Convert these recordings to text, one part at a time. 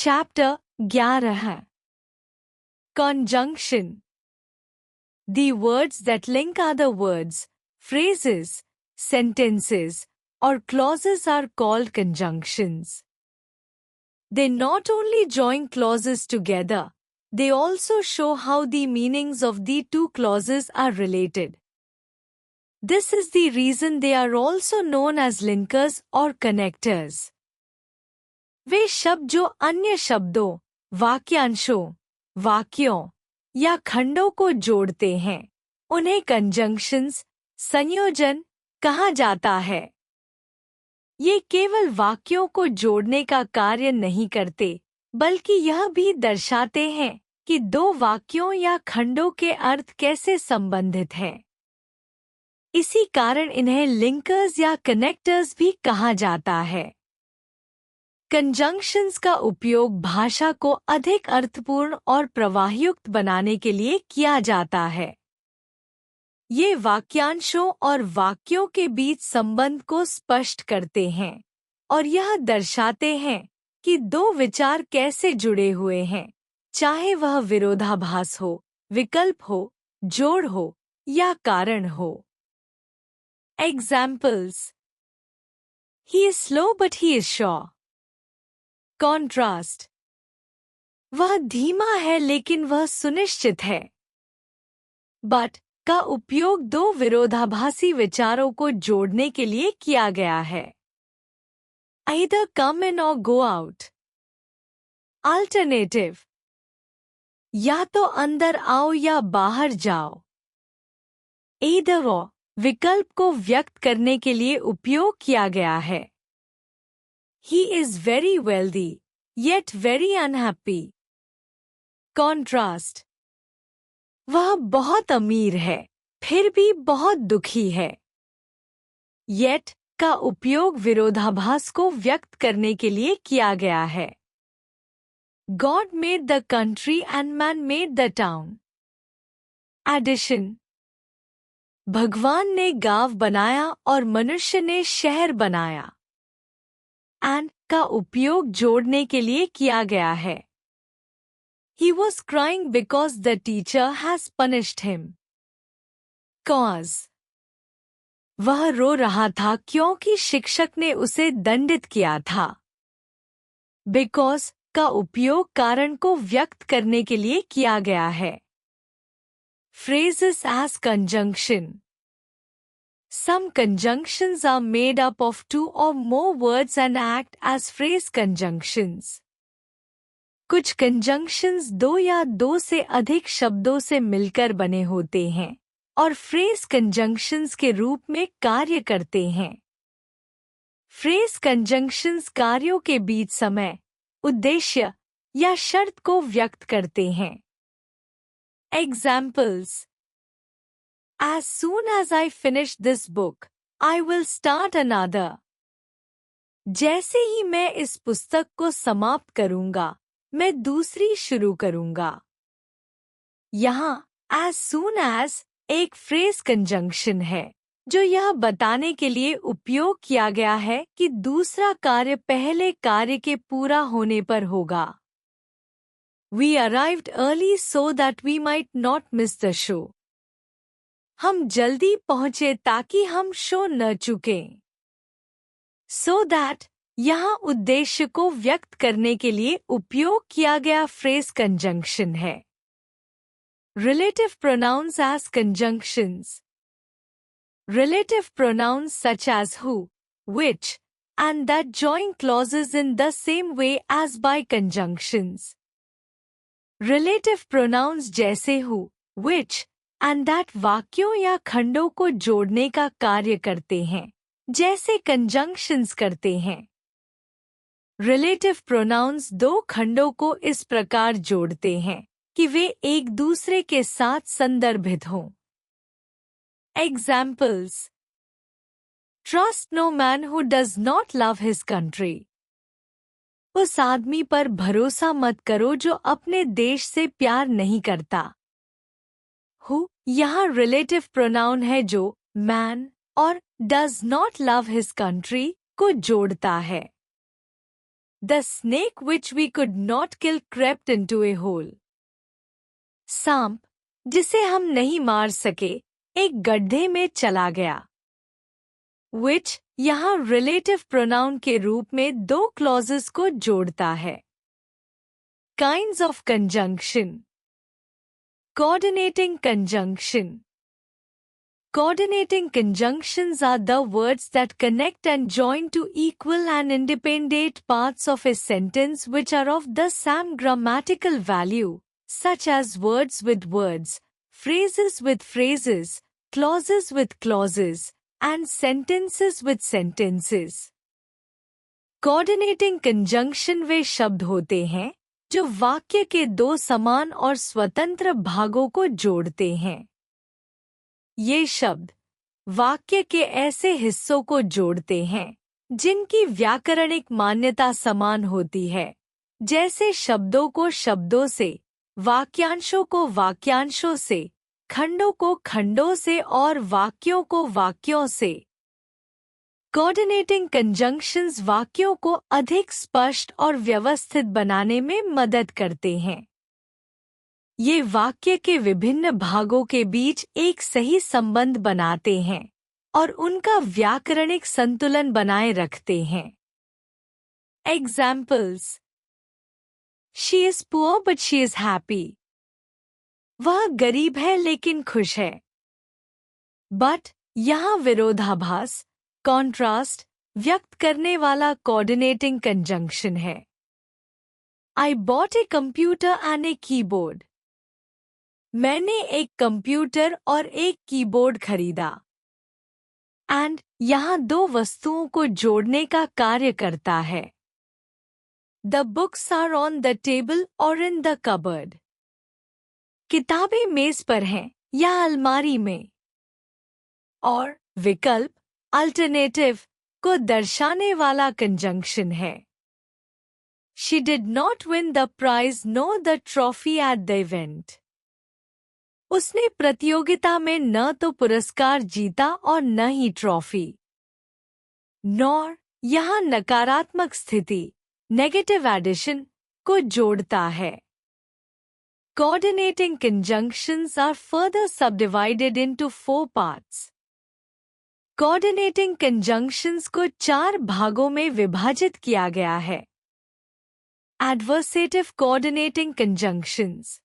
Chapter 11 Conjunction. The words that link other words, phrases, sentences, or clauses are called conjunctions. They not only join clauses together, they also show how the meanings of the two clauses are related. This is the reason they are also known as linkers or connectors. वे शब्द जो अन्य शब्दों, वाक्यांशों, वाक्यों या खंडों को जोड़ते हैं, उन्हें कंजंक्शंस, संयोजन कहा जाता है। ये केवल वाक्यों को जोड़ने का कार्य नहीं करते, बल्कि यह भी दर्शाते हैं कि दो वाक्यों या खंडों के अर्थ कैसे संबंधित हैं। इसी कारण इन्हें लिंकर्स या कनेक्टर्स भी कहा जाता है। कंजंक्शंस का उपयोग भाषा को अधिक अर्थपूर्ण और प्रवाहयुक्त बनाने के लिए किया जाता है। ये वाक्यांशों और वाक्यों के बीच संबंध को स्पष्ट करते हैं और यह दर्शाते हैं कि दो विचार कैसे जुड़े हुए हैं, चाहे वह विरोधाभास हो, विकल्प हो, जोड़ हो या कारण हो। Examples. He is slow but he is sure. Contrast. वह धीमा है लेकिन वह सुनिश्चित है। But का उपयोग दो विरोधाभासी विचारों को जोड़ने के लिए किया गया है। Either come in or go out. Alternative. या तो अंदर आओ या बाहर जाओ। Either or विकल्प को व्यक्त करने के लिए उपयोग किया गया है। He is very wealthy, yet very unhappy. Contrast. वह बहुत अमीर है, फिर भी बहुत दुखी है। Yet का उपयोग विरोधाभास को व्यक्त करने के लिए किया गया है। God made the country and man made the town. Addition. भगवान ने गांव बनाया और मनुष्य ने शहर बनाया। And का उपयोग जोड़ने के लिए किया गया है। He was crying because the teacher has punished him. Cause. वह रो रहा था क्योंकि शिक्षक ने उसे दंडित किया था। Because का उपयोग कारण को व्यक्त करने के लिए किया गया है। Phrases as conjunction. Some conjunctions are made up of two or more words and act as phrase conjunctions. कुछ conjunctions दो या दो से अधिक शब्दों से मिलकर बने होते हैं और phrase conjunctions के रूप में कार्य करते हैं। Phrase conjunctions कार्यों के बीच समय, उद्देश्य या शर्त को व्यक्त करते हैं। Examples. As soon as I finish this book, I will start another. जैसे ही मैं इस पुस्तक को समाप्त करूंगा, मैं दूसरी शुरू करूंगा। यहाँ as soon as एक phrase conjunction है, जो यह बताने के लिए उपयोग किया गया है कि दूसरा कार्य पहले कार्य के पूरा होने पर होगा। We arrived early so that we might not miss the show. हम जल्दी पहुंचे ताकि हम शो न चुकें। So that यहाँ उद्देश्य को व्यक्त करने के लिए उपयोग किया गया phrase conjunction है। Relative pronouns as conjunctions. Relative pronouns such as who, which, and that join clauses in the same way as by conjunctions. Relative pronouns जैसे who, which, and that वाक्यों या खंडों को जोड़ने का कार्य करते हैं, जैसे conjunctions करते हैं। Relative pronouns दो खंडों को इस प्रकार जोड़ते हैं कि वे एक दूसरे के साथ संदर्भित हों। Examples. Trust no man who does not love his country. उस आदमी पर भरोसा मत करो जो अपने देश से प्यार नहीं करता। Who यहाँ relative pronoun है जो man और does not love his country को जोड़ता है। The snake which we could not kill crept into a hole. सांप जिसे हम नहीं मार सके एक गड्ढे में चला गया. Which यहाँ relative pronoun के रूप में दो clauses को जोड़ता है. Kinds of conjunction. Coordinating conjunction. Coordinating conjunctions are the words that connect and join to equal and independent parts of a sentence which are of the same grammatical value, such as words with words, phrases with phrases, clauses with clauses, and sentences with sentences. Coordinating conjunction वे शब्द होते हैं जो वाक्य के दो समान और स्वतंत्र भागों को जोड़ते हैं. ये शब्द वाक्य के ऐसे हिस्सों को जोड़ते हैं जिनकी व्याकरणिक मान्यता समान होती है, जैसे शब्दों को शब्दों से, वाक्यांशों को वाक्यांशों से, खंडों को खंडों से और वाक्यों को वाक्यों से. कोऑर्डिनेटिंग कंजंक्शंस वाक्यों को अधिक स्पष्ट और व्यवस्थित बनाने में मदद करते हैं. ये वाक्य के विभिन्न भागों के बीच एक सही संबंध बनाते हैं और उनका व्याकरणिक संतुलन बनाए रखते हैं. Examples. She is poor but she is happy. वह गरीब है लेकिन खुश है. But यहाँ विरोधाभास, कॉन्ट्रास्ट व्यक्त करने वाला कोऑर्डिनेटिंग कंजंक्शन है. I bought a computer and a keyboard. मैंने एक कंप्यूटर और एक कीबोर्ड खरीदा. एंड यहाँ दो वस्तुओं को जोड़ने का कार्य करता है. The books are on the table or in the cupboard. किताबें मेज पर हैं या अलमारी में. और विकल्प अल्टरनेटिव को दर्शाने वाला कंजंक्शन है. She did not win the prize nor the trophy at the event. उसने प्रतियोगिता में न तो पुरस्कार जीता और न ही ट्रॉफी. नॉर यहाँ नकारात्मक स्थिति, नेगेटिव एडिशन को जोड़ता है. Coordinating conjunctions are further subdivided into 4 parts. Coordinating conjunctions को 4 भागों में विभाजित किया गया है. Adversative coordinating conjunctions.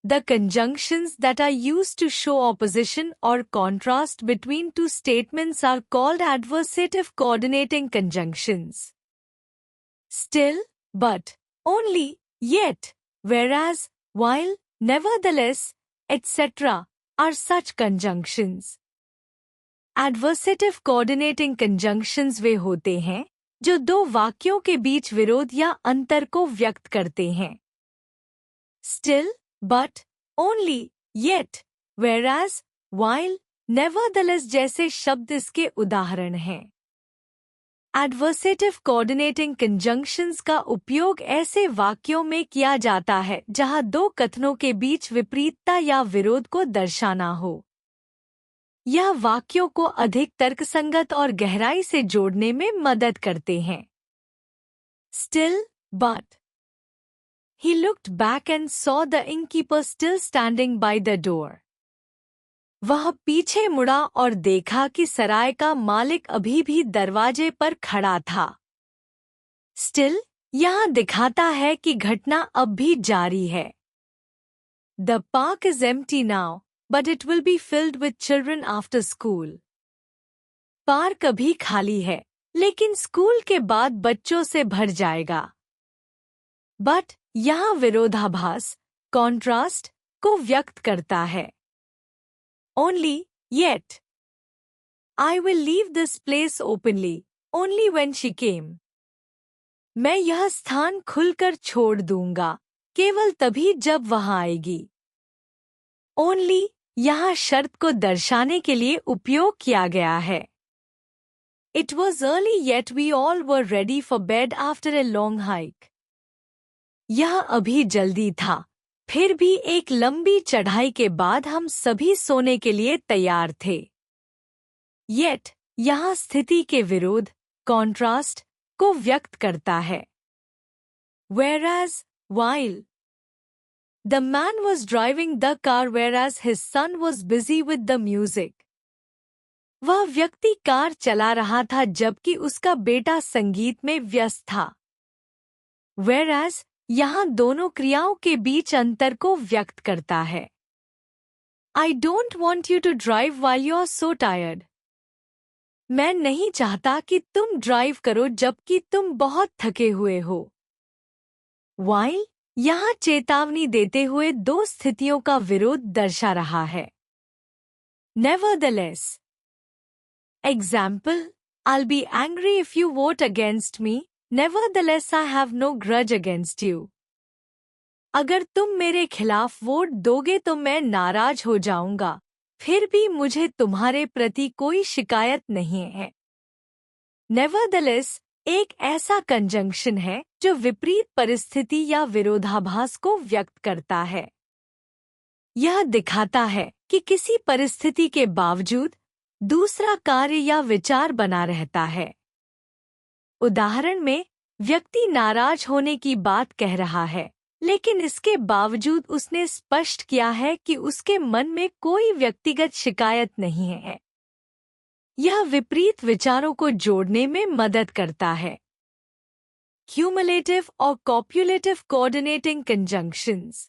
The conjunctions that are used to show opposition or contrast between two statements are called adversative coordinating conjunctions. Still, but, only, yet, whereas, while, nevertheless, etc. are such conjunctions. Adversative coordinating conjunctions वे होते हैं जो दो वाक्यों के बीच विरोध या अंतर को व्यक्त करते हैं. Still, but, only, yet, whereas, while, nevertheless जैसे शब्द इसके उदाहरण हैं. Adversative coordinating conjunctions का उपयोग ऐसे वाक्यों में किया जाता है जहां दो कथनों के बीच विपरीतता या विरोध को दर्शाना हो. यह वाक्यों को अधिक तर्कसंगत और गहराई से जोड़ने में मदद करते हैं. Still, but. He looked back and saw the innkeeper still standing by the door. वह पीछे मुड़ा और देखा कि सराय का मालिक अभी भी दरवाजे पर खड़ा था. Still यहाँ दिखाता है कि घटना अब भी जारी है. The park is empty now, but it will be filled with children after school. Park अभी खाली है, लेकिन स्कूल के बाद बच्चों से भर जाएगा. But यहाँ विरोधाभास, कॉन्ट्रास्ट को व्यक्त करता है. Only, yet. I will leave this place openly, only when she came. मैं यह स्थान खुलकर छोड़ दूंगा, केवल तभी जब वह आएगी. Only यहाँ शर्त को दर्शाने के लिए उपयोग किया गया है. It was early yet we all were ready for bed after a long hike. यह अभी जल्दी था, फिर भी एक लंबी चढ़ाई के बाद हम सभी सोने के लिए तैयार थे. Yet, यहाँ स्थिति के विरोध, कॉन्ट्रास्ट को व्यक्त करता है। Whereas, while the man was driving the car whereas his son was busy with the music. वह व्यक्ति कार चला रहा था जबकि उसका बेटा संगीत में व्यस्त था। Whereas, यहाँ दोनों क्रियाओं के बीच अंतर को व्यक्त करता है। I don't want you to drive while you're so tired. मैं नहीं चाहता कि तुम ड्राइव करो जबकि तुम बहुत थके हुए हो। While यहाँ चेतावनी देते हुए दो स्थितियों का विरोध दर्शा रहा है। Nevertheless. Example, I'll be angry if you vote against me, nevertheless I have no grudge against you. अगर तुम मेरे खिलाफ वोट दोगे तो मैं नाराज हो जाऊंगा, फिर भी मुझे तुम्हारे प्रति कोई शिकायत नहीं है। Nevertheless, एक ऐसा कंजंक्शन है जो विपरीत परिस्थिति या विरोधाभास को व्यक्त करता है। यह दिखाता है कि किसी परिस्थिति के बावजूद दूसरा कार्य या विचार बना रहता है। उदाहरण में, व्यक्ति नाराज होने की बात कह रहा है, लेकिन इसके बावजूद उसने स्पष्ट किया है कि उसके मन में कोई व्यक्तिगत शिकायत नहीं है। यह विपरीत विचारों को जोड़ने में मदद करता है। Cumulative or copulative coordinating conjunctions.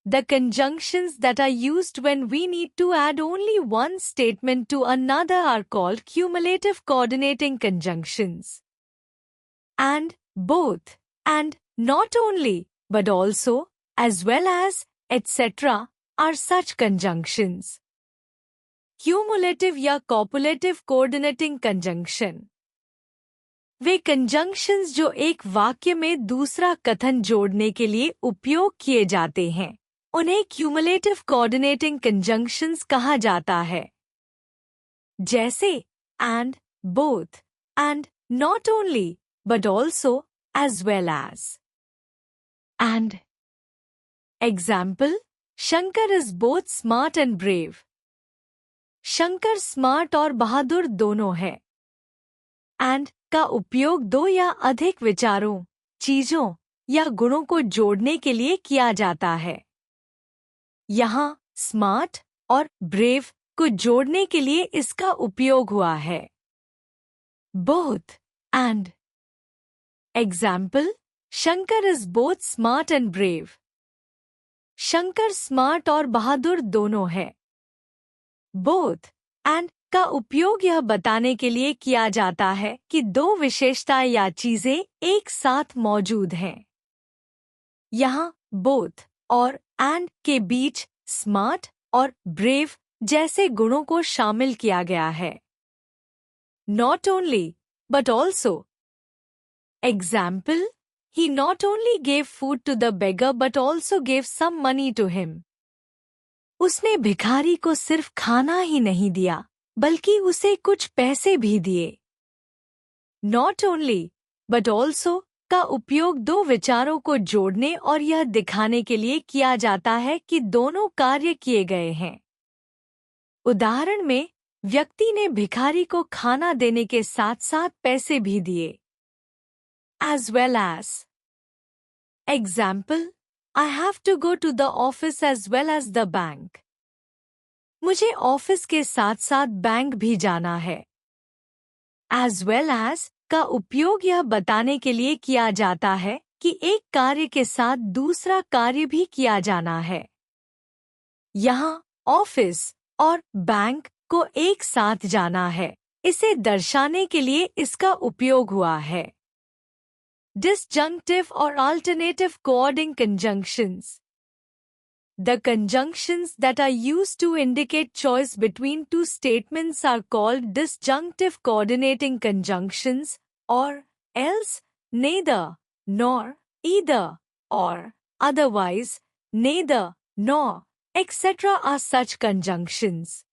The conjunctions that are used when we need to add only one statement to another are called cumulative coordinating conjunctions. And, both, and, not only, but also, as well as, etc., are such conjunctions. Cumulative या copulative coordinating conjunction. वे conjunctions जो एक वाक्य में दूसरा कथन जोड़ने के लिए उपयोग किए जाते हैं, उन्हें cumulative coordinating conjunctions कहा जाता है। जैसे and, both, and, not only, but also, as well as. And. Example, Shankar is both smart and brave. Shankar smart और बहादुर दोनों है। And का उपयोग दो या अधिक विचारों, चीजों या गुणों को जोड़ने के लिए किया जाता है। यहाँ स्मार्ट और ब्रेव को जोड़ने के लिए इसका उपयोग हुआ है। Both and. Example, Shankar is both smart and brave. Shankar smart और बहादुर दोनों है। Both and का उपयोग यह बताने के लिए किया जाता है कि दो विशेषताएं या चीजें एक साथ मौजूद हैं। यहाँ both और and के बीच स्मार्ट और ब्रेव जैसे गुणों को शामिल किया गया है। Not only, but also. Example, he not only gave food to the beggar but also gave some money to him. उसने भिखारी को सिर्फ खाना ही नहीं दिया, बल्कि उसे कुछ पैसे भी दिए। Not only, but also का उपयोग दो विचारों को जोड़ने और यह दिखाने के लिए किया जाता है कि दोनों कार्य किए गए हैं। उदाहरण में, व्यक्ति ने भिखारी को खाना देने के साथ साथ पैसे भी दिए। As well as. Example, I have to go to the office as well as the bank. मुझे ऑफिस के साथ साथ बैंक भी जाना है। As well as का उपयोग यह बताने के लिए किया जाता है कि एक कार्य के साथ दूसरा कार्य भी किया जाना है। यहाँ ऑफिस और बैंक को एक साथ जाना है, इसे दर्शाने के लिए इसका उपयोग हुआ है। Disjunctive or alternative coordinating conjunctions. The conjunctions that are used to indicate choice between two statements are called disjunctive coordinating conjunctions, or else, neither, nor, either, or otherwise, neither, nor, etc. are such conjunctions.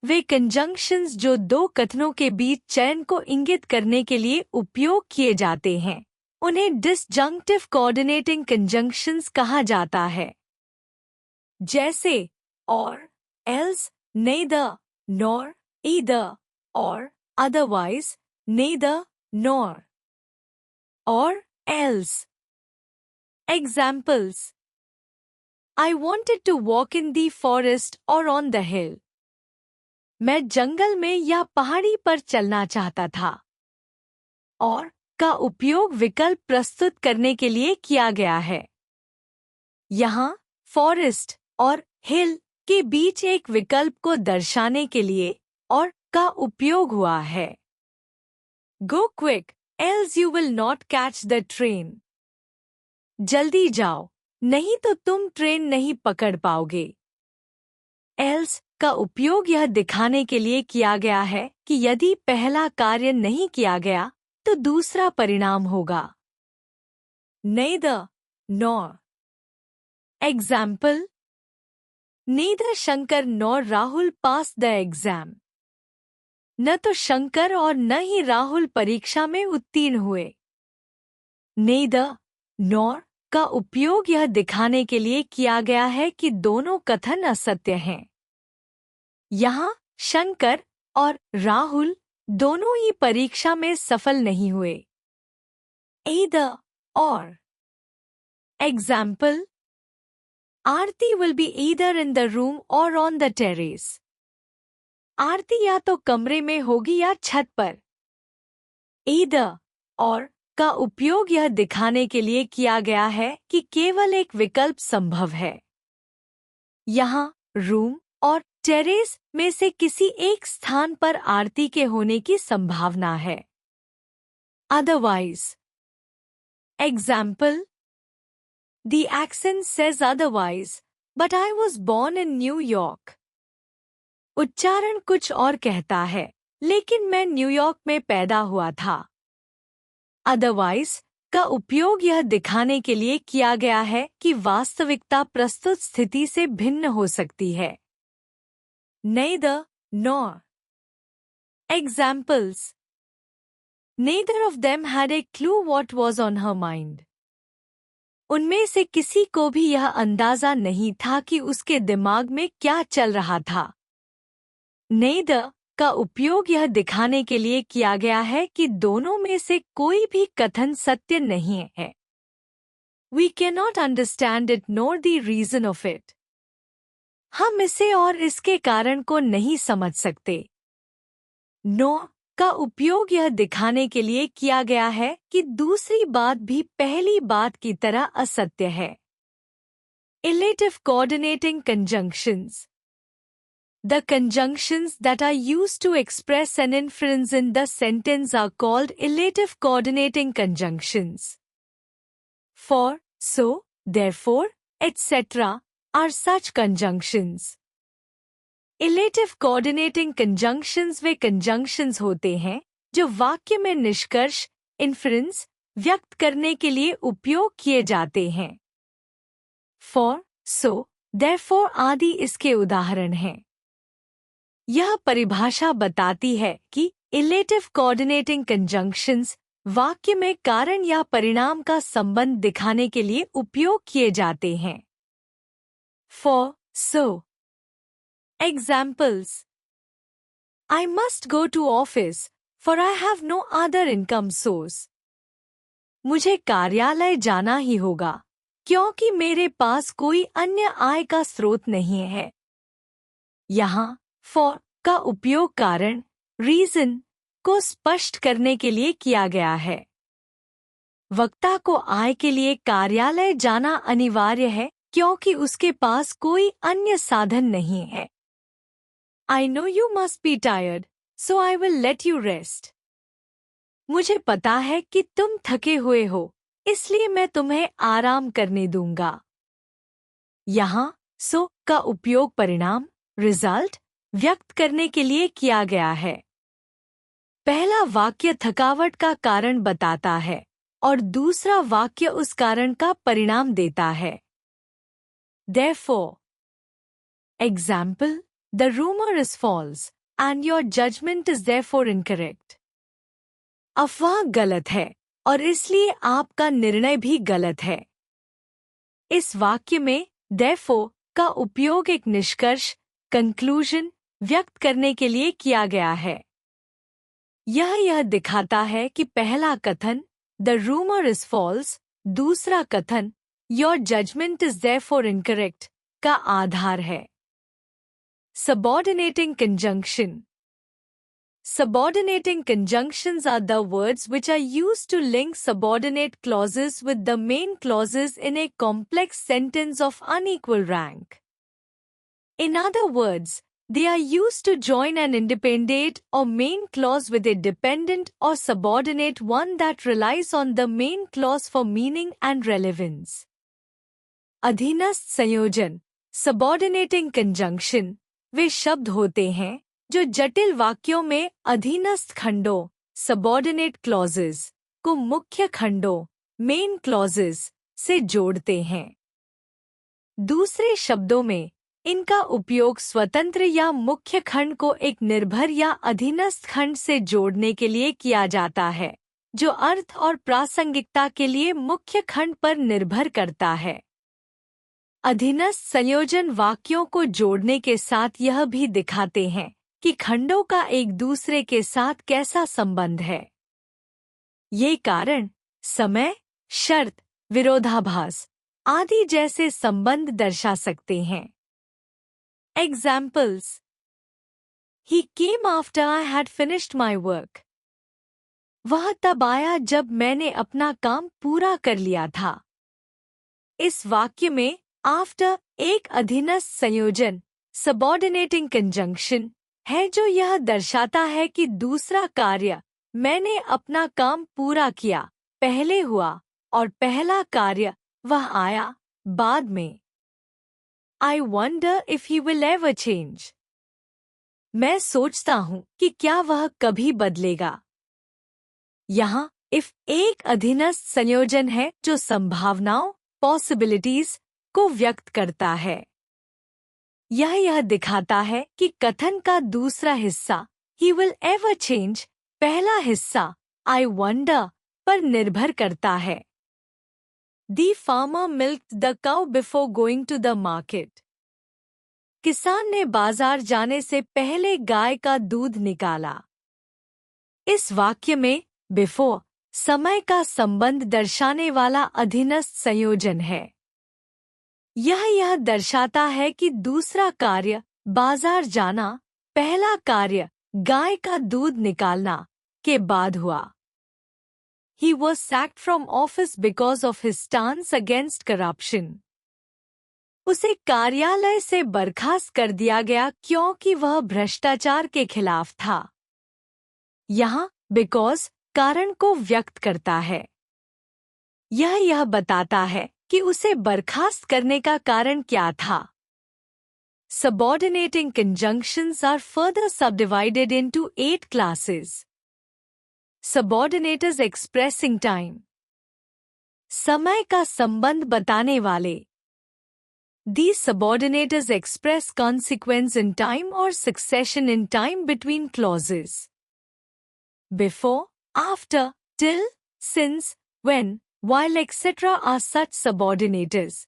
Way conjunctions जो दो कथनों के बीच चयन को इंगित करने के लिए उपयोग किए जाते हैं, उन्हें डिसजंक्टिव कोऑर्डिनेटिंग कंजंक्शंस कहा जाता है। जैसे और, एल्स, नेदर, नॉर, ईदर, और otherwise, neither, nor, or, else. Examples: I wanted to walk in the forest or on the hill. मैं जंगल में या पहाड़ी पर चलना चाहता था। और का उपयोग विकल्प प्रस्तुत करने के लिए किया गया है। यहाँ फॉरेस्ट और हिल के बीच एक विकल्प को दर्शाने के लिए और का उपयोग हुआ है। Go quick, else you will not catch the train. जल्दी जाओ, नहीं तो तुम ट्रेन नहीं पकड़ पाओगे। Else का उपयोग यह दिखाने के लिए किया गया है कि यदि पहला कार्य नहीं किया गया तो दूसरा परिणाम होगा। Neither, nor. Example: Neither Shankar nor Rahul passed the exam. न तो शंकर और न ही राहुल परीक्षा में उत्तीर्ण हुए। Neither, nor का उपयोग यह दिखाने के लिए किया गया है कि दोनों कथन असत्य हैं। यहाँ शंकर और राहुल दोनों ही परीक्षा में सफल नहीं हुए। Either, or. Example: Aarti will be either in the room or on the terrace. आरती या तो कमरे में होगी या छत पर। Either, or का उपयोग यह दिखाने के लिए किया गया है कि केवल एक विकल्प संभव है। यहाँ रूम और टेरेस में से किसी एक स्थान पर आरती के होने की संभावना है। Otherwise. Example: The accent says otherwise, but I was born in New York. उच्चारण कुछ और कहता है, लेकिन मैं न्यूयॉर्क में पैदा हुआ था। Otherwise का उपयोग यह दिखाने के लिए किया गया है कि वास्तविकता प्रस्तुत स्थिति से भिन्न हो सकती है। Neither, nor. Examples: Neither of them had a clue what was on her mind. उनमें से किसी को भी यह अंदाजा नहीं था कि उसके दिमाग में क्या चल रहा था। Neither का उपयोग यह दिखाने के लिए किया गया है कि दोनों में से कोई भी कथन सत्य नहीं है। We cannot understand it nor the reason of it. हम इसे और इसके कारण को नहीं समझ सकते। No का उपयोग यह दिखाने के लिए किया गया है कि दूसरी बात भी पहली बात की तरह असत्य है। Elative coordinating conjunctions. The conjunctions that are used to express an inference in the sentence are called elative coordinating conjunctions. For, so, therefore, etc. are such conjunctions. Elative coordinating conjunctions way conjunctions होते हैं जो वाक्य में निष्कर्ष inference व्यक्त करने के लिए उपयोग किए जाते हैं। For, so, therefore आदि इसके उदाहरण हैं। यह परिभाषा बताती है कि elative coordinating conjunctions वाक्य में कारण या परिणाम का संबंध दिखाने के लिए उपयोग किए जाते हैं। For, so. Examples: I must go to office, for I have no other income source. मुझे कार्यालय जाना ही होगा, क्योंकि मेरे पास कोई अन्य आय का स्रोत नहीं है। यहाँ for का उपयोग कारण reason को स्पष्ट करने के लिए किया गया है। वक्ता को आय के लिए कार्यालय जाना अनिवार्य है क्योंकि उसके पास कोई अन्य साधन नहीं है। I know you must be tired, so I will let you rest. मुझे पता है कि तुम थके हुए हो, इसलिए मैं तुम्हें आराम करने दूंगा। यहाँ so का उपयोग परिणाम रिजल्ट व्यक्त करने के लिए किया गया है। पहला वाक्य थकावट का कारण बताता है और दूसरा वाक्य उस कारण का परिणाम देता है। Therefore. Example: The rumor is false, and your judgment is therefore incorrect. अफवाह गलत है और इसलिए आपका निर्णय भी गलत है। इस वाक्य में therefore का उपयोग एक निष्कर्ष conclusion व्यक्त करने के लिए किया गया है। यह दिखाता है कि पहला कथन द रूमर इज फॉल्स, दूसरा कथन your judgement is therefore incorrect का आधार है। Subordinating conjunction. Subordinating conjunctions are the words which are used to link subordinate clauses with the main clauses in a complex sentence of unequal rank. In other words, they are used to join an independent or main clause with a dependent or subordinate one that relies on the main clause for meaning and relevance. अधीनस्थ संयोजन subordinating conjunction वे शब्द होते हैं जो जटिल वाक्यों में अधीनस्थ खंडों सबऑर्डिनेट क्लॉजेस को मुख्य खंडों मेन क्लॉजेस से जोड़ते हैं। दूसरे शब्दों में इनका उपयोग स्वतंत्र या मुख्य खंड को एक निर्भर या अधीनस्थ खंड से जोड़ने के लिए किया जाता है, जो अर्थ और प्रासंगिकता के लिए मुख्य खंड पर निर्भर करता है। अधीनस्थ संयोजन वाक्यों को जोड़ने के साथ यह भी दिखाते हैं कि खंडों का एक दूसरे के साथ कैसा संबंध है। ये कारण समय, शर्त, विरोधाभास आदि जैसे संबंध दर्शा सकते हैं। Examples: He came after I had finished my work. वह तब आया जब मैंने अपना काम पूरा कर लिया था। इस वाक्य में after एक अधीनस्थ संयोजन subordinating conjunction है जो यह दर्शाता है कि दूसरा कार्य मैंने अपना काम पूरा किया पहले हुआ और पहला कार्य वह आया बाद में। I wonder if he will ever change. मैं सोचता हूँ कि क्या वह कभी बदलेगा। यहाँ if एक अधीनस्थ संयोजन है जो संभावनाओं possibilities को व्यक्त करता है। यह दिखाता है कि कथन का दूसरा हिस्सा he will ever change पहला हिस्सा I wonder पर निर्भर करता है। The farmer milked the cow before going to the market. किसान ने बाजार जाने से पहले गाय का दूध निकाला। इस वाक्य में before समय का संबंध दर्शाने वाला अधीनस्थ संयोजन है। यह दर्शाता है कि दूसरा कार्य बाजार जाना पहला कार्य गाय का दूध निकालना के बाद हुआ। He was sacked from office because of his stance against corruption. उसे कार्यालय से बर्खास्त कर दिया गया क्योंकि वह भ्रष्टाचार के खिलाफ था। यहाँ because कारण को व्यक्त करता है। यह बताता है कि उसे बर्खास्त करने का कारण क्या था। Subordinating conjunctions are further subdivided into 8 classes. Subordinators expressing time. समय का संबंध बताने वाले। These subordinators express consequence in time or succession in time between clauses. Before, after, till, since, when, while etc. are such subordinators.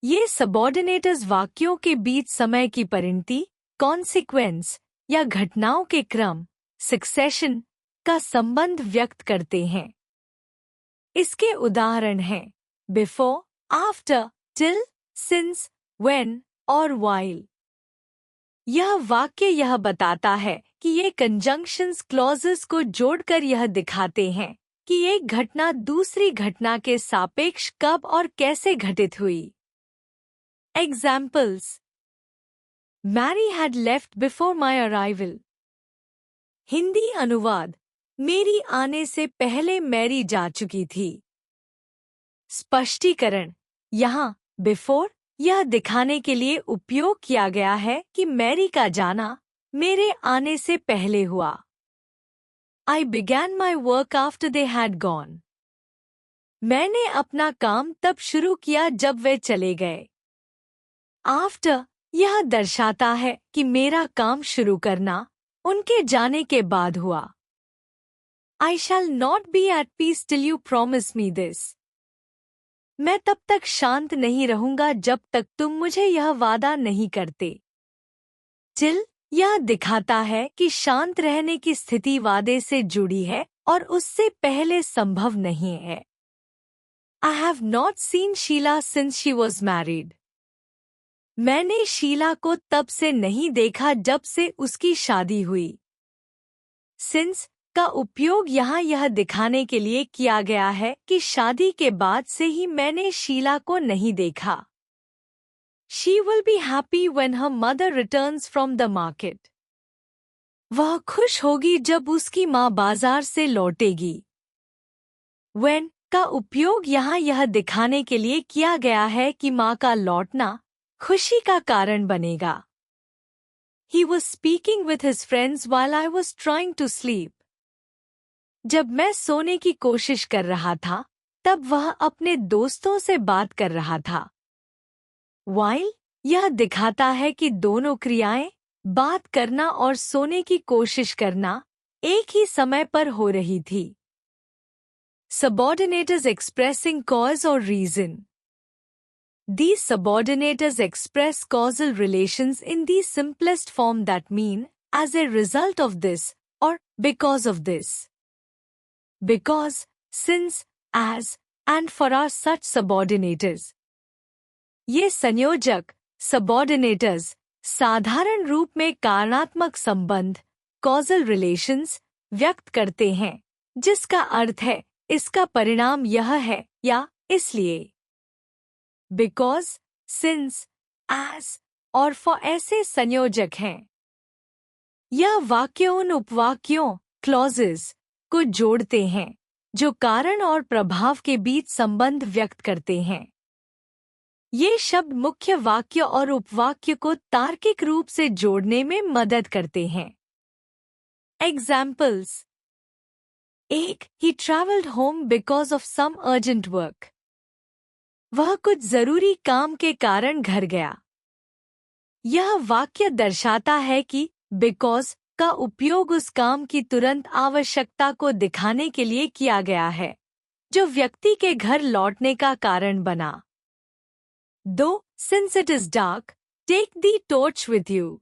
ये subordinators वाक्यों के बीच समय की परिणति, consequence या घटनाओं के क्रम, succession का संबंध व्यक्त करते हैं। इसके उदाहरण हैं before, after, till, since, when और while। यह वाक्य यह बताता है कि ये conjunctions clauses को जोड़कर यह दिखाते हैं कि एक घटना दूसरी घटना के सापेक्ष कब और कैसे घटित हुई। Examples: Mary had left before my arrival. Hindi अनुवाद: मेरी आने से पहले मैरी जा चुकी थी। स्पष्टीकरण: यहाँ before यह दिखाने के लिए उपयोग किया गया है कि मैरी का जाना मेरे आने से पहले हुआ। I began my work after they had gone. मैंने अपना काम तब शुरू किया जब वे चले गए। After यह दर्शाता है कि मेरा काम शुरू करना उनके जाने के बाद हुआ। I shall not be at peace till you promise me this. मैं तब तक शांत नहीं रहूंगा जब तक तुम मुझे यह वादा नहीं करते। Till यह दिखाता है कि शांत रहने की स्थिति वादे से जुड़ी है और उससे पहले संभव नहीं है। I have not seen Sheila since she was married. मैंने शीला को तब से नहीं देखा जब से उसकी शादी हुई। Since का उपयोग यहाँ यह दिखाने के लिए किया गया है कि शादी के बाद से ही मैंने शीला को नहीं देखा। She will be happy when her mother returns from the market. वह खुश होगी जब उसकी माँ बाजार से लौटेगी। When का उपयोग यहाँ यह दिखाने के लिए किया गया है कि माँ का लौटना खुशी का कारण बनेगा। He was speaking with his friends while I was trying to sleep. जब मैं सोने की कोशिश कर रहा था, तब वह अपने दोस्तों से बात कर रहा था। While यह दिखाता है कि दोनों क्रियाएं, बात करना और सोने की कोशिश करना, एक ही समय पर हो रही थी। Subordinators expressing cause or reason. These subordinators express causal relations in the simplest form that mean, as a result of this, or because of this. Because, since, as, and for are such subordinators. ये संयोजक, subordinators, साधारण रूप में कारणात्मक संबंध, causal relations, व्यक्त करते हैं, जिसका अर्थ है, इसका परिणाम यह है, या इसलिए। Because, since, as, और for ऐसे संयोजक हैं। यह वाक्य उन उपवाक्यों, clauses, को जोड़ते हैं, जो कारण और प्रभाव के बीच संबंध व्यक्त करते हैं। ये शब्द मुख्य वाक्य और उपवाक्य को तार्किक रूप से जोड़ने में मदद करते हैं। Examples. 1. He traveled home because of some urgent work. वह कुछ जरूरी काम के कारण घर गया। यह वाक्य दर्शाता है कि because का उपयोग उस काम की तुरंत आवश्यकता को दिखाने के लिए किया गया है, जो व्यक्ति के घर लौटने का कारण बना। 2. Since it is dark, take the torch with you.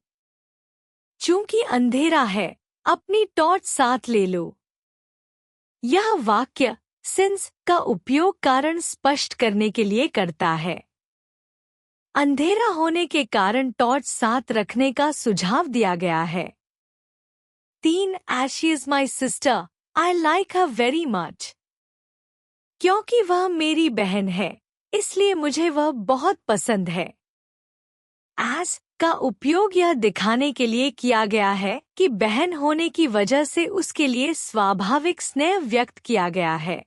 चूंकि अंधेरा है, अपनी टॉर्च साथ ले लो। यह वाक्य since का उपयोग कारण स्पष्ट करने के लिए करता है। अंधेरा होने के कारण टॉर्च साथ रखने का सुझाव दिया गया है। 3. As she is my sister, I like her very much. क्योंकि वह मेरी बहन है, इसलिए मुझे वह बहुत पसंद है। As का उपयोग यह दिखाने के लिए किया गया है कि बहन होने की वजह से उसके लिए स्वाभाविक स्नेह व्यक्त किया गया है।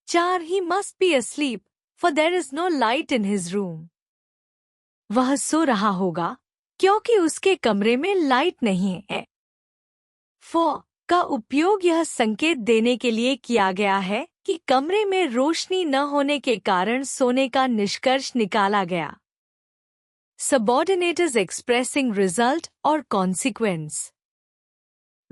4. He must be asleep, for there is no light in his room. वह सो रहा होगा, क्योंकि उसके कमरे में लाइट नहीं है। 4. का उपयोग यह संकेत देने के लिए किया गया है कि कमरे में रोशनी न होने के कारण सोने का निष्कर्ष निकाला गया। Subordinators expressing result or consequence.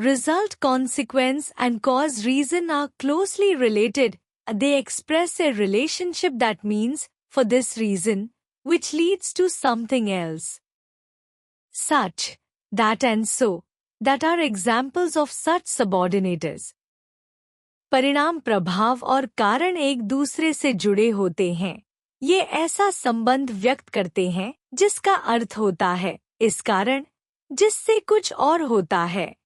Result, consequence, and cause reason are closely related. They express a relationship that means, for this reason, which leads to something else. Such, that and so, that are examples of such subordinators. परिणाम, प्रभाव और कारण एक दूसरे से जुड़े होते हैं। ये ऐसा संबंध व्यक्त करते हैं जिसका अर्थ होता है, इस कारण, जिससे कुछ और होता है।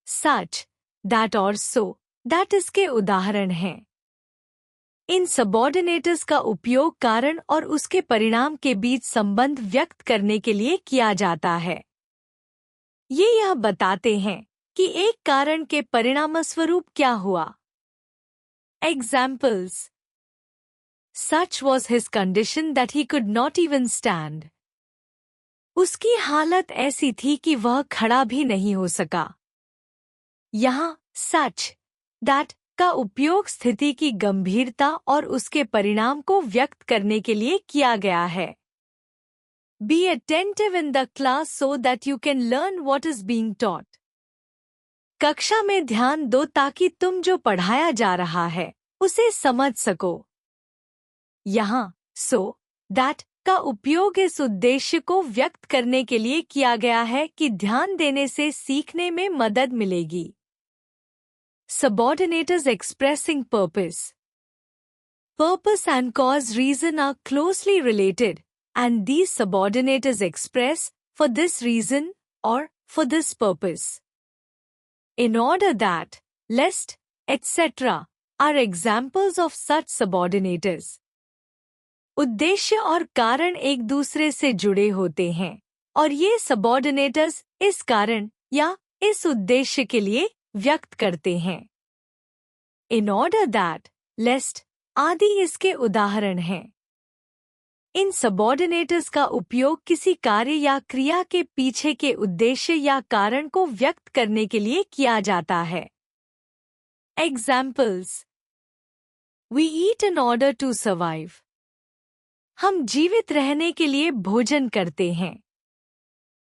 Such, that और so, that इसके उदाहरण हैं। इन सबऑर्डिनेटर्स का उपयोग कारण और उसके परिणाम के बीच संबंध व्यक्त करने के लिए किया जाता है। ये यह बताते हैं कि एक कारण के परिणामस्वरूप क्या हुआ। Examples. Such was his condition that he could not even stand. उसकी हालत ऐसी थी कि वह खड़ा भी नहीं हो सका। यहाँ such, that का उपयोग स्थिति की गंभीरता और उसके परिणाम को व्यक्त करने के लिए किया गया है। Be attentive in the class so that you can learn what is being taught. कक्षा में ध्यान दो ताकि तुम जो पढ़ाया जा रहा है, उसे समझ सको। यहाँ so, that का उपयोग इस उद्देश्य को व्यक्त करने के लिए किया गया है कि ध्यान देने से सीखने में मदद मिलेगी। Subordinators expressing purpose. Purpose and cause reason are closely related, and these subordinators express for this reason or for this purpose. In order that, lest, etc. are examples of such subordinators. उद्देश्य और कारण एक दूसरे से जुड़े होते हैं और ये सबऑर्डिनेटर्स इस कारण या इस उद्देश्य के लिए व्यक्त करते हैं। In order that, lest आदि इसके उदाहरण हैं। इन सबऑर्डिनेटर्स का उपयोग किसी कार्य या क्रिया के पीछे के उद्देश्य या कारण को व्यक्त करने के लिए किया जाता है। Examples. We eat in order to survive. हम जीवित रहने के लिए भोजन करते हैं।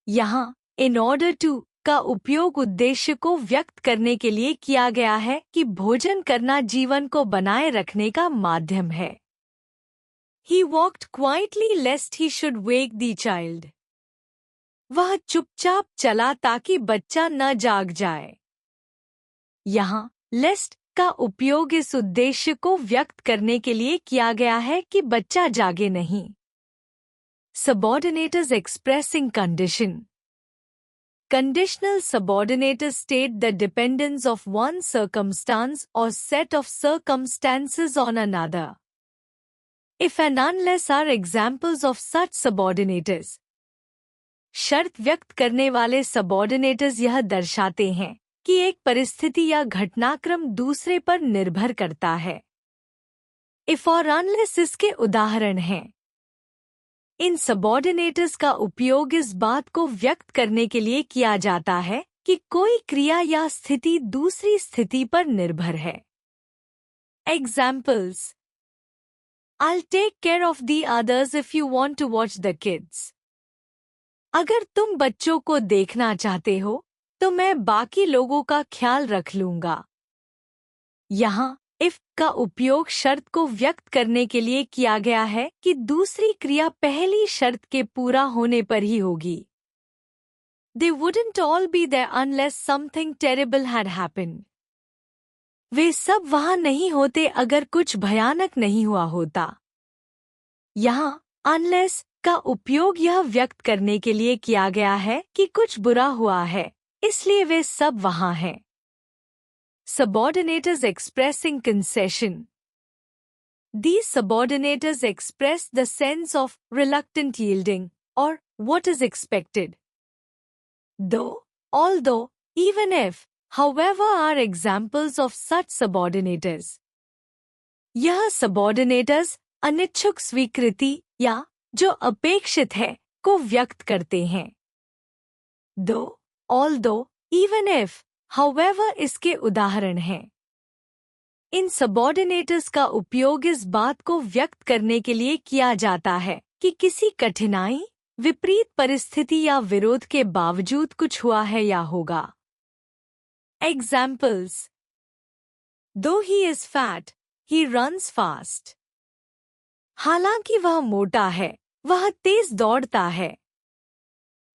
यहाँ in order to का उपयोग उद्देश्य को व्यक्त करने के लिए किया गया है कि भोजन करना जीवन को बनाए रखने का माध्यम है। He walked quietly lest he should wake the child. वह चुपचाप चला ताकि बच्चा न जाग जाए। यहाँ lest का उपयोग इस उद्देश्य को व्यक्त करने के लिए किया गया है कि बच्चा जागे नहीं। Subordinators expressing condition. Conditional subordinators state the dependence of one circumstance or set of circumstances on another. If and unless are examples of such subordinators. शर्त व्यक्त करने वाले सबऑर्डिनेटर्स यह दर्शाते हैं कि एक परिस्थिति या घटनाक्रम दूसरे पर निर्भर करता है। If और unless इसके उदाहरण हैं। इन सबऑर्डिनेटर्स का उपयोग इस बात को व्यक्त करने के लिए किया जाता है कि कोई क्रिया या स्थिति दूसरी स्थिति पर निर्भर है। Examples. I'll take care of the others if you want to watch the kids. अगर तुम बच्चों को देखना चाहते हो तो मैं बाकी लोगों का ख्याल रख लूंगा। यहाँ if का उपयोग शर्त को व्यक्त करने के लिए किया गया है कि दूसरी क्रिया पहली शर्त के पूरा होने पर ही होगी। They wouldn't all be there unless something terrible had happened. वे सब वहां नहीं होते अगर कुछ भयानक नहीं हुआ होता। यहाँ unless का उपयोग यह व्यक्त करने के लिए किया गया है कि कुछ बुरा हुआ है, इसलिए वे सब वहां हैं। Subordinators expressing concession. These subordinators express the sense of reluctant yielding or what is expected. Though, although, even if, however are examples of such subordinators. यह subordinators अनिच्छुक स्वीकृति या जो अपेक्षित है को व्यक्त करते हैं। Though, although, even if, however इसके उदाहरण हैं। इन सबऑर्डिनेटर्स का उपयोग इस बात को व्यक्त करने के लिए किया जाता है कि किसी कठिनाई, विपरीत परिस्थिति या विरोध के बावजूद कुछ हुआ है या होगा। Examples. Though he is fat, he runs fast. हालांकि वह मोटा है, वह तेज दौड़ता है।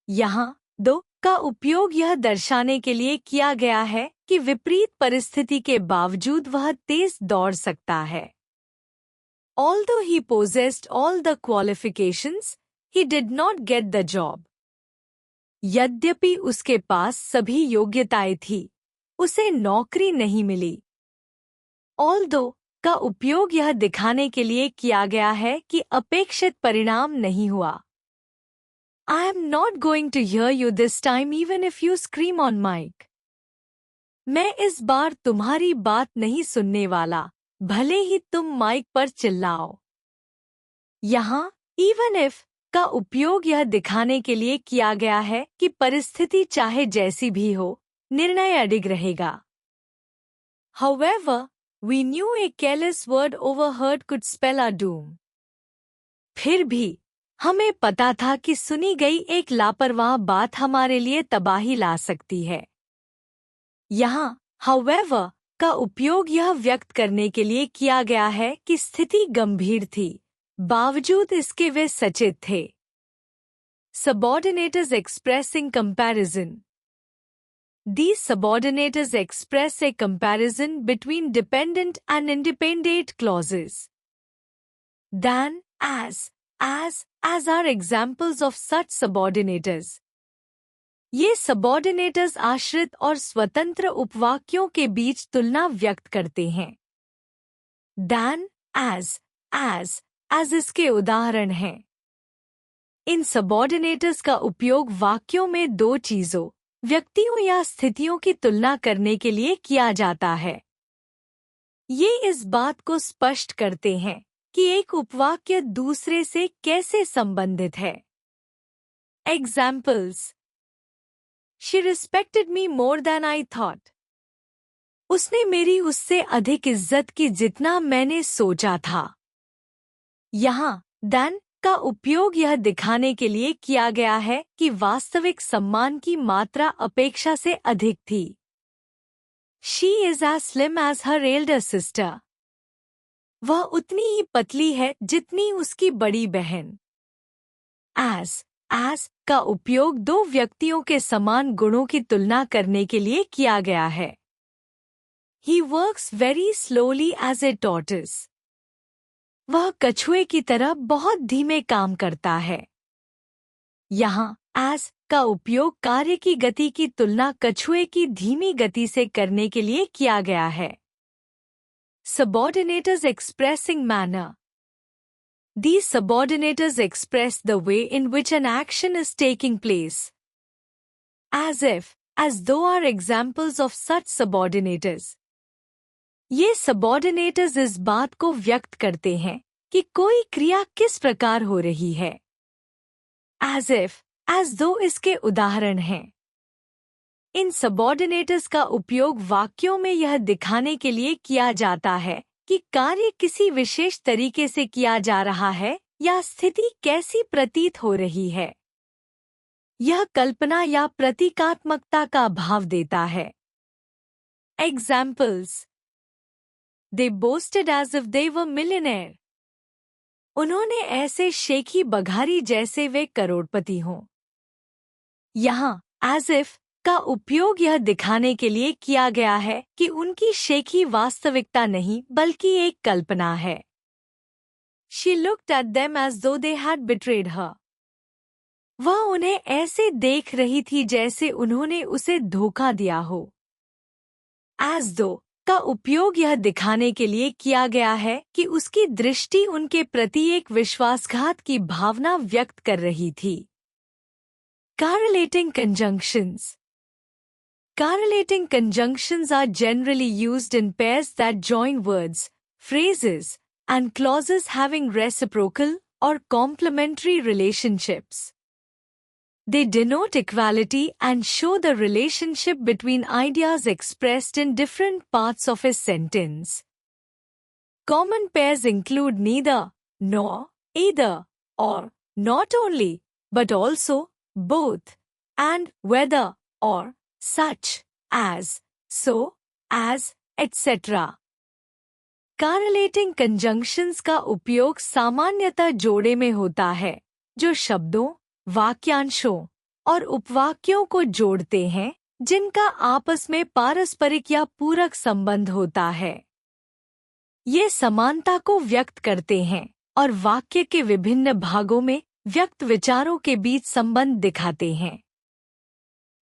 यहाँ दो का उपयोग यह दर्शाने के लिए किया गया है कि विपरीत परिस्थिति के बावजूद वह तेज दौड़ सकता है। Although he possessed all the qualifications, he did not get the job. यद्यपि उसके पास सभी योग्यताएं थी, उसे नौकरी नहीं मिली। Although का उपयोग यह दिखाने के लिए किया गया है कि अपेक्षित परिणाम नहीं हुआ। I am not going to hear you this time even if you scream on mic. मैं इस बार तुम्हारी बात नहीं सुनने वाला, भले ही तुम माइक पर चिल्लाओ। यहाँ even if का उपयोग यह दिखाने के लिए किया गया है कि परिस्थिति चाहे जैसी भी हो, निर्णय अडिग रहेगा। However, we knew a careless word overheard could spell our doom. फिर भी हमें पता था कि सुनी गई एक लापरवाह बात हमारे लिए तबाही ला सकती है। यहाँ however का उपयोग यह व्यक्त करने के लिए किया गया है कि स्थिति गंभीर थी, बावजूद इसके वे सचेत थे। Subordinators expressing comparison. These subordinators express a comparison between dependent and independent clauses. Than, as are examples of such subordinators. ये subordinators आश्रित और स्वतंत्र उपवाक्यों के बीच तुलना व्यक्त करते हैं। Than, as इसके उदाहरण हैं। इन सबऑर्डिनेटर्स का उपयोग वाक्यों में दो चीजों, व्यक्तियों या स्थितियों की तुलना करने के लिए किया जाता है। ये इस बात को स्पष्ट करते हैं कि एक उपवाक्य दूसरे से कैसे संबंधित है। Examples. She respected me more than I thought. उसने मेरी उससे अधिक इज्जत की जितना मैंने सोचा था। यहाँ than का उपयोग यह दिखाने के लिए किया गया है कि वास्तविक सम्मान की मात्रा अपेक्षा से अधिक थी। She is as slim as her elder sister. वह उतनी ही पतली है जितनी उसकी बड़ी बहन। As का उपयोग दो व्यक्तियों के समान गुणों की तुलना करने के लिए किया गया है। He works very slowly as a tortoise. वह कछुए की तरह बहुत धीमे काम करता है। यहाँ as का उपयोग कार्य की गति की तुलना कछुए की धीमी गति से करने के लिए किया गया है। Subordinators expressing manner. These subordinators express the way in which an action is taking place. As if, as though are examples of such subordinators. ये सबऑर्डिनेटर्स इस बात को व्यक्त करते हैं कि कोई क्रिया किस प्रकार हो रही है। As if, as though इसके उदाहरण हैं। इन सबऑर्डिनेटर्स का उपयोग वाक्यों में यह दिखाने के लिए किया जाता है कि कार्य किसी विशेष तरीके से किया जा रहा है या स्थिति कैसी प्रतीत हो रही है। यह कल्पना या प्रतीकात्मकता का भाव देता है। Examples. They boasted as if they were millionaire. उन्होंने ऐसे शेखी बघारी जैसे वे करोड़पति हों। यहाँ as if का उपयोग यह दिखाने के लिए किया गया है कि उनकी शेखी वास्तविकता नहीं बल्कि एक कल्पना है। She looked at them as though they had betrayed her. वह उन्हें ऐसे देख रही थी जैसे उन्होंने उसे धोखा दिया हो। As though का उपयोग यह दिखाने के लिए किया गया है कि उसकी दृष्टि उनके प्रति एक विश्वासघात की भावना व्यक्त कर रही थी। Correlating conjunctions. Correlating conjunctions are generally used in pairs that join words, phrases, and clauses having reciprocal or complementary relationships. They denote equality and show the relationship between ideas expressed in different parts of a sentence. Common pairs include neither, nor, either, or, not only, but also, both, and whether, or, such, as, so, as, etc. Correlating conjunctions का उपयोग सामान्यतः जोड़े में होता है, जो शब्दों, वाक्यांशों और उपवाक्यों को जोड़ते हैं जिनका आपस में पारस्परिक या पूरक संबंध होता है। ये समानता को व्यक्त करते हैं और वाक्य के विभिन्न भागों में व्यक्त विचारों के बीच संबंध दिखाते हैं।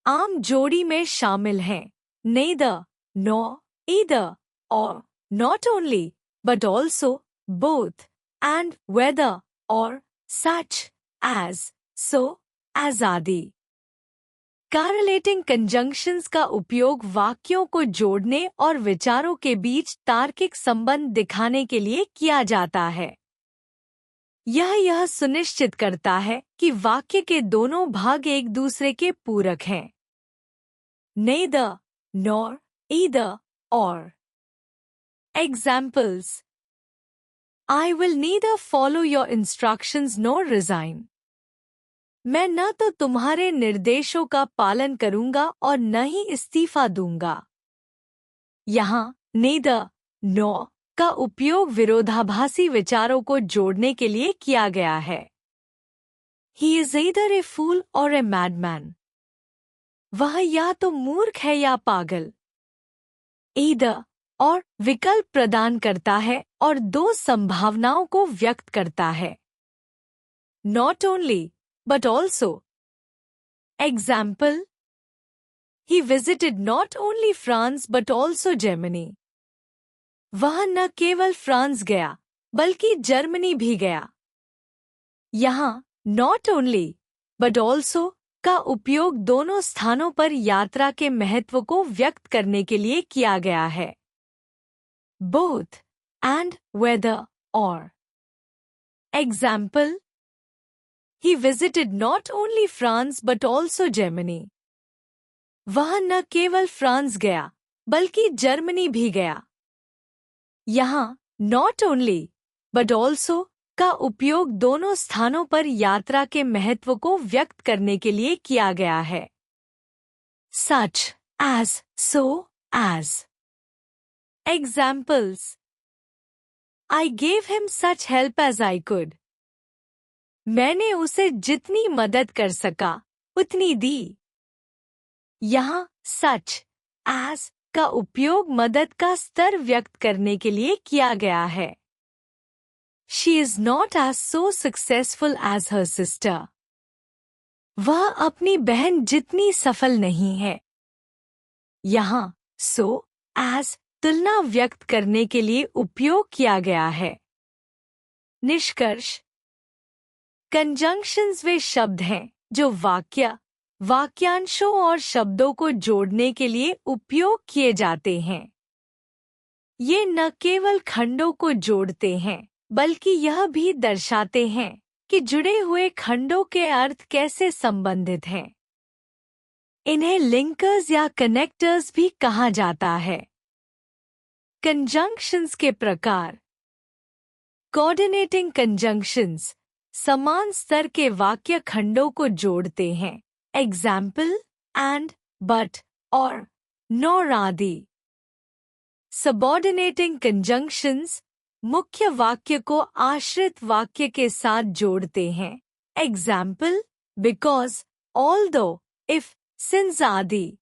आम जोड़ी में शामिल हैं neither, nor, either, or, not only, but also, both, and whether, or, such, as, so, as आदि। Correlating conjunctions का उपयोग वाक्यों को जोड़ने और विचारों के बीच तार्किक संबंध दिखाने के लिए किया जाता है। यह सुनिश्चित करता है कि वाक्य के दोनों भाग एक दूसरे के पूरक हैं। Neither, nor, either, or. Examples. I will neither follow your instructions nor resign. मैं न तो तुम्हारे निर्देशों का पालन करूंगा और न ही इस्तीफा दूंगा। यहाँ neither, nor का उपयोग विरोधाभासी विचारों को जोड़ने के लिए किया गया है। He is either a fool or a madman. वह या तो मूर्ख है या पागल। Either और विकल्प प्रदान करता है और दो संभावनाओं को व्यक्त करता है। Not only, but also. Example: He visited not only France but also Germany. वह न केवल फ्रांस गया बल्कि जर्मनी भी गया। यहाँ not only but also का उपयोग दोनों स्थानों पर यात्रा के महत्व को व्यक्त करने के लिए किया गया है। Both and whether or. Example: He visited not only France but also Germany. वह न केवल फ्रांस गया बल्कि जर्मनी भी गया। यहाँ not only but also का उपयोग दोनों स्थानों पर यात्रा के महत्व को व्यक्त करने के लिए किया गया है। Such as, so as. Examples: I gave him such help as I could. मैंने उसे जितनी मदद कर सका उतनी दी। यहाँ such as का उपयोग मदद का स्तर व्यक्त करने के लिए किया गया है। She is not as so successful as her sister. वह अपनी बहन जितनी सफल नहीं है। यहाँ so as तुलना व्यक्त करने के लिए उपयोग किया गया है। निष्कर्ष: कंजंक्शंस वे शब्द हैं जो वाक्य, वाक्यांशों और शब्दों को जोड़ने के लिए उपयोग किए जाते हैं। ये न केवल खंडों को जोड़ते हैं बल्कि यह भी दर्शाते हैं कि जुड़े हुए खंडों के अर्थ कैसे संबंधित हैं। इन्हें लिंकर्स या कनेक्टर्स भी कहा जाता है। कंजंक्शंस के प्रकार: कोऑर्डिनेटिंग कंजंक्शंस समान स्तर के वाक्य खंडों को जोड़ते हैं। एग्जाम्पल: एंड, बट, और, नॉर आदि। सबऑर्डिनेटिंग कंजंक्शंस मुख्य वाक्य को आश्रित वाक्य के साथ जोड़ते हैं। Example: because, although, if, since आदि।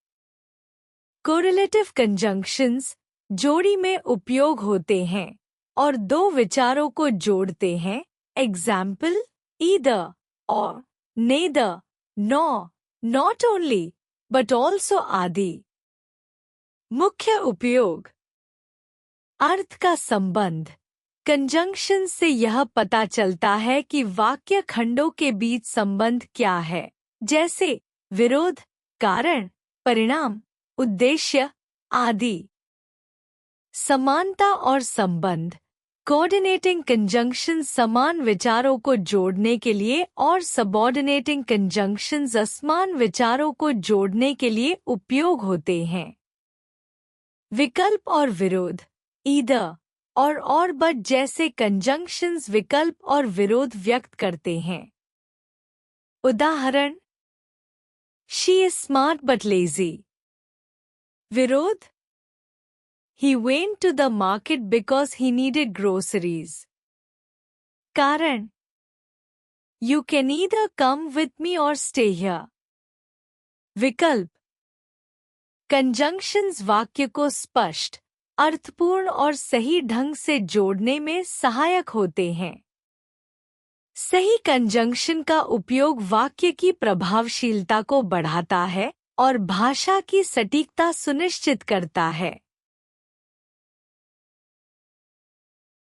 कोरिलेटिव कंजंक्शंस जोड़ी में उपयोग होते हैं और दो विचारों को जोड़ते हैं। एग्जाम्पल: ईदर, और, नेदर, नॉ, नॉट ओनली बट ऑल्सो आदि। मुख्य उपयोग: अर्थ का संबंध। कंजंक्शन से यह पता चलता है कि वाक्य खंडों के बीच संबंध क्या है, जैसे विरोध, कारण, परिणाम, उद्देश्य आदि। समानता और संबंध: कोऑर्डिनेटिंग कंजंक्शन समान विचारों को जोड़ने के लिए और सबऑर्डिनेटिंग कंजंक्शंस असमान विचारों को जोड़ने के लिए उपयोग होते हैं। विकल्प और विरोध: ईदर और बट जैसे कंजंक्शंस विकल्प और विरोध व्यक्त करते हैं। उदाहरण: She is smart but lazy. विरोध: He went to the market because he needed groceries. कारण: You can either come with me or stay here. विकल्प: कंजंक्शंस वाक्य को स्पष्ट, अर्थपूर्ण और सही ढंग से जोड़ने में सहायक होते हैं। सही कंजंक्शन का उपयोग वाक्य की प्रभावशीलता को बढ़ाता है और भाषा की सटीकता सुनिश्चित करता है।